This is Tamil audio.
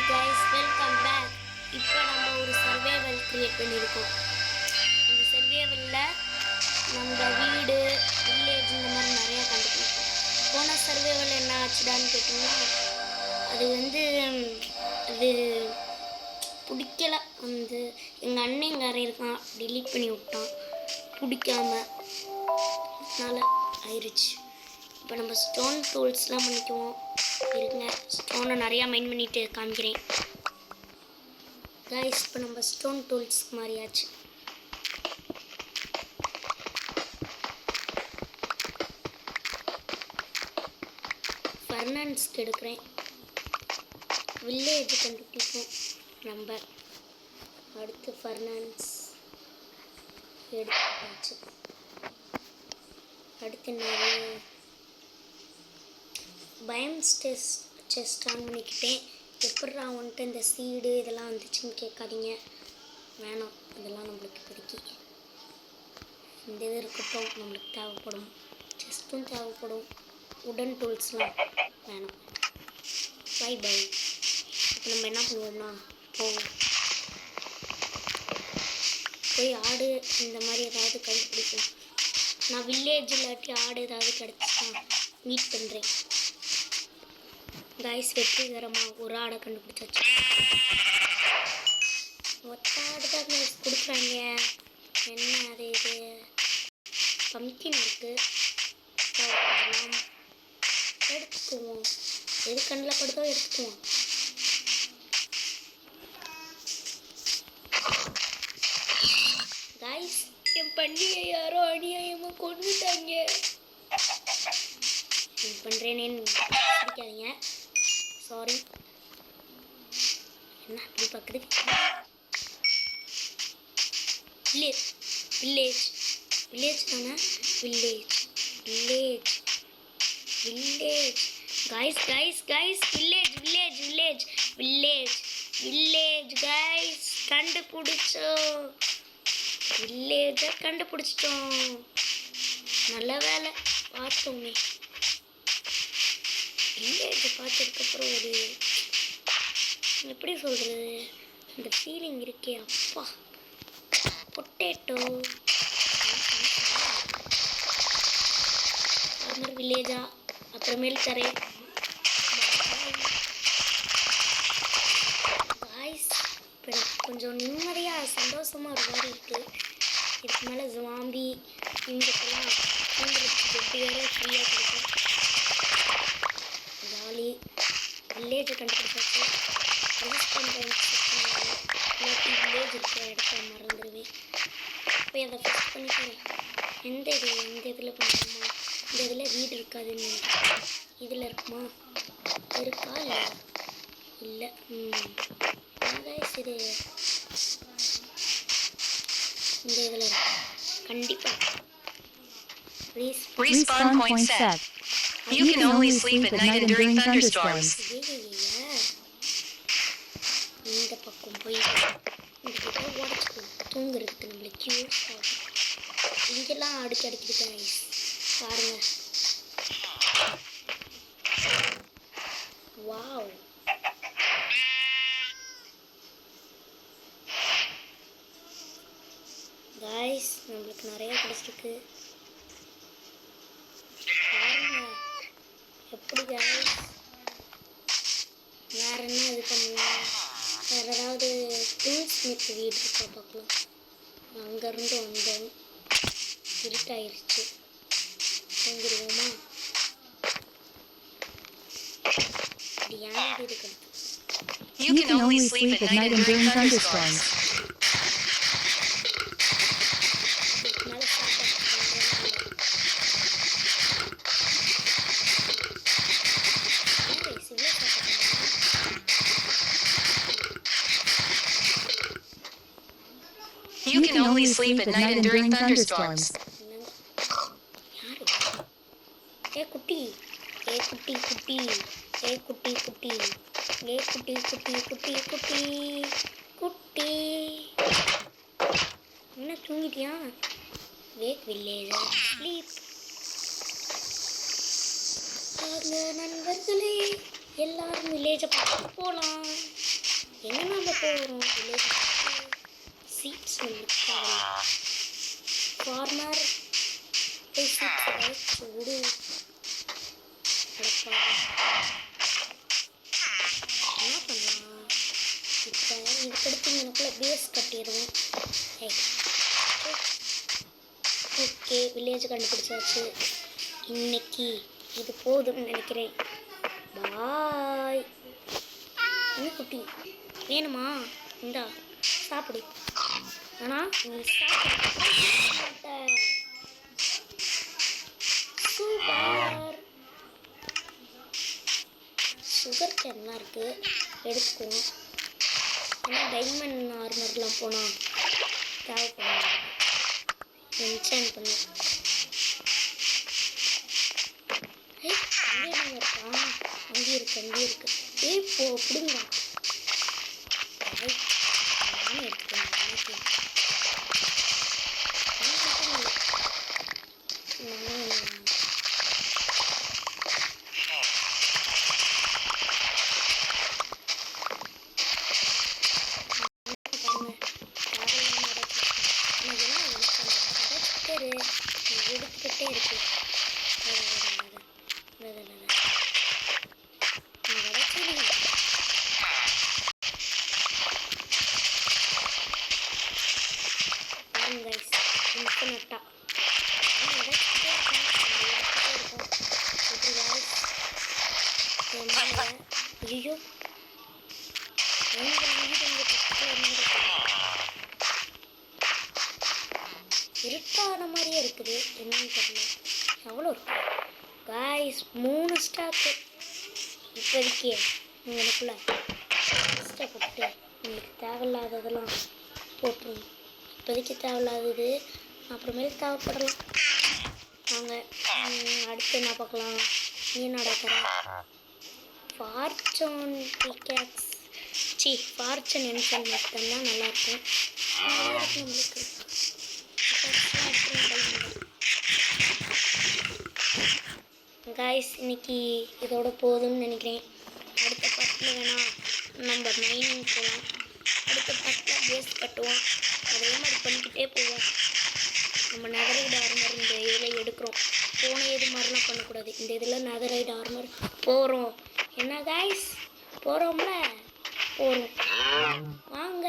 guys, welcome back. இப்போ நம்ம ஒரு சர்வைவல் கிரியேட் பண்ணியிருக்கோம். அந்த சர்வைவலில் நம்ம வீடு வில்லேஜ் இந்த மாதிரி நிறையா கண்டுபிடிப்போம். போன சர்வைவல் என்ன ஆச்சுடான்னு கேட்டிங்கன்னா அது பிடிக்கல. எங்கள் அண்ணங்காரன் இருக்கான், டிலீட் பண்ணி விட்டான் பிடிக்காம, அதனால் ஆயிடுச்சு. இப்போ நம்ம ஸ்டோன் டூல்ஸ்லாம் பண்ணிக்குவோம். இருங்க, ஸ்டோனை நிறையா மைண்ட் பண்ணிட்டு காமிக்கிறேன் கைஸ். இப்போ நம்ம ஸ்டோன் டூல்ஸ் மாதிரியாச்சு. ஃபர்னான்ஸ்க்கு எடுக்கிறேன். வில்லேஜ் கண்டுபிடிப்போம் நம்ம. அடுத்து ஃபர்னான்ஸ் எடுத்தாச்சு. அடுத்து நிறைய பயம்ஸ் செஸ்ட் ஆன் பண்ணிக்கிட்டேன். எப்படா வந்துட்டு இந்த சீடு இதெல்லாம் வந்துச்சுன்னு கேட்காதீங்க, வேணாம், இதெல்லாம் நம்மளுக்கு இப்போதைக்கு இந்த இது இருக்கட்டும். நம்மளுக்கு தேவைப்படும், செஸ்ட்டும் தேவைப்படும், உடன் டூல்ஸ்லாம் வேணும். Bye bye. இப்போ நம்ம என்ன பண்ணுவோம்னா போய் ஆடு இந்த மாதிரி ஏதாவது கண்டுபிடிப்போம். நான் வில்லேஜ் இல்லாட்டி ஆடு ஏதாவது கிடச்சின்னா மீட் பண்ணுறேன் கைஸ். வெற்றிகரமாக ஒரு ஆடை கண்டுபிடிச்சாச்சு. ஒத்த ஆடு தான் கைஸ் கொடுக்குறாங்க. என்ன அது, இது பம்கின் இருக்குது, எடுத்துக்குவோம். எது கண்ணில் படுதோ எடுத்துக்குவோம். கைஸ், என் பண்ணியை யாரோ அநியாயமாக கொண்டுட்டாங்க. இது பண்ணுறேனேன்னு பிடிக்காதீங்க, சாரி. என்ன அப்படி பார்க்குது? வில்லேஜ் தானே? வில்லேஜ் கைஸ், வில்லேஜ் கைஸ், கண்டுபிடிச்சிட்டோம். நல்ல வேலை பார்த்தோமே. வில்லேஜை பார்த்ததுக்கப்புறம் ஒரு எப்படி சொல்கிறது, அந்த ஃபீலிங் இருக்கே அப்பா. பொட்டேட்டோ அது மாதிரி வில்லேஜா அப்புறமேல் தரேன் காய்ஸ். இப்போ எனக்கு கொஞ்சம் நிம்மதியாக சந்தோஷமாக ஒரு மாதிரி இருக்குது. இதுக்கு மேலே ஜாம்பி இவங்களுக்கெல்லாம் தூங்குறதுக்கு பெட்டு வேறு ஃப்ரீயாக கிடைக்கும். ஜாலி. வில்லேஜை கண்டுபிடிச்சாச்சு. யூஸ் பண்ணுறேன் இல்லாட்டி வில்லேஜ் இருக்கிற இடத்த மறந்துடுவேன். போய் அதை ஃபிக்ஸ் பண்ணிக்கிறேன். எந்த இதில் பண்ணுறோமா? இந்த இதில் வீடு இருக்காதுன்னு, இதில் இருக்குமா? இருக்கா? இல்லை. சரி, இந்த இதில் இருக்கு கண்டிப்பாக. Respawn point set. You can only sleep at night and during thunderstorms. இந்த பக்கம் போய் இந்த பக்கம் உடச்சிக்கோ தூங்குறதுக்கு நம்மளுக்கு யூஸ் ஆகும். இங்கெல்லாம் அடிக்கிட்டு பாருங்க. வாவ், கைஸ், நம்மளுக்கு நிறைய கிடைச்சிருக்கு பாருங்க. எப்படி கைஸ்? வேற என்ன இது பண்ணுவோம்? வேறு ஏதாவது டூல்ஸ் ஸ்மித் வீடு இருக்கா பார்க்கலாம். அங்கேருந்து வந்தோம், இருட்டாயிருச்சு, தூங்கிடுவோமா? இது ஏன் வீடு கிடைக்கும்? You can only sleep at night and during thunderstorms. You can only sleep at night and during thunderstorms. குட்டி என்ன தூங்கிட்டியா? Wake village sleep. நண்பர்களே, எல்லாரும் வில்லேஜை பார்த்து போகலாம். எங்கே நம்ம போகிறோம்? வில்லேஜ் சீட்ஸ் ஃபார்மர் சீட்ஸ் ஏதாவது சூடு என்ன பண்ணலாம்? இப்போ இதுக்கடுத்து எனக்குள்ள பேஸ் கட்டிடுவோம். ஓகே, வில்லேஜ் கண்டுபிடிச்சாச்சு. இன்னைக்கு இது போதும்னு நினைக்கிறேன். பாய். என்ன குட்டி வேணுமா? இந்தா சாப்பிடு. ஆனால் நீ சாப்பிட சூப்பர். சுகர் கேன்லாம் இருக்குது, எடுத்துக்குவோம். ஏன்னா டைமண்ட் ஆர்மர்லாம் போனால் தேவைப்படும். என்சான் பண்ணு. அங்கே என்ன இருக்கா? அங்கே இருக்கு. போ பிடுங்க. நானும் எடுத்துக்கேன். எடுத்துக்கிட்டே இருக்கு. இன்ஃபினிட்டா ஐயோ இருட்டான மாதிரியே இருக்குது. என்னன்னு தெரியல. எவ்வளோ இருக்கு காய்ஸ்? 3 ஸ்டாக்கு இப்போதைக்கு. எனக்குள்ள எக்ஸ்ட்ரா போட்டு உங்களுக்கு தேவையில்லாததெல்லாம் போட்டுருங்க. இப்போதைக்கு தேவையில்லாதது அப்புறமேல் தேவைப்படலாம். வாங்க அடுத்து என்ன பார்க்கலாம்? நீ நடக்கிற ஃபார்ச்சூன் பிகேக்ஸ் ஃபார்ச்சூன் என்சல் மட்டும் தான் நல்லாயிருக்கும். நம்மளுக்கு காய்ஸ் இன்னைக்கு இதோட போதும்னு நினைக்கிறேன். அடுத்த பாட்டில் வேணால் நம்ம மைனிங் போகலாம். அடுத்த பாட்டில் பேஸ் கட்டுவோம். அதே மாதிரி பண்ணிக்கிட்டே போவோம். நம்ம நெதரைடு ஆர்மர் இந்த இதில் எடுக்கிறோம். போன இது மாதிரிலாம் பண்ணக்கூடாது. இந்த இதில் நெதரைடு ஆர்மர் போகிறோம். என்ன காய்ஸ்? போகிறோம்ல? போகிறோம். வாங்க.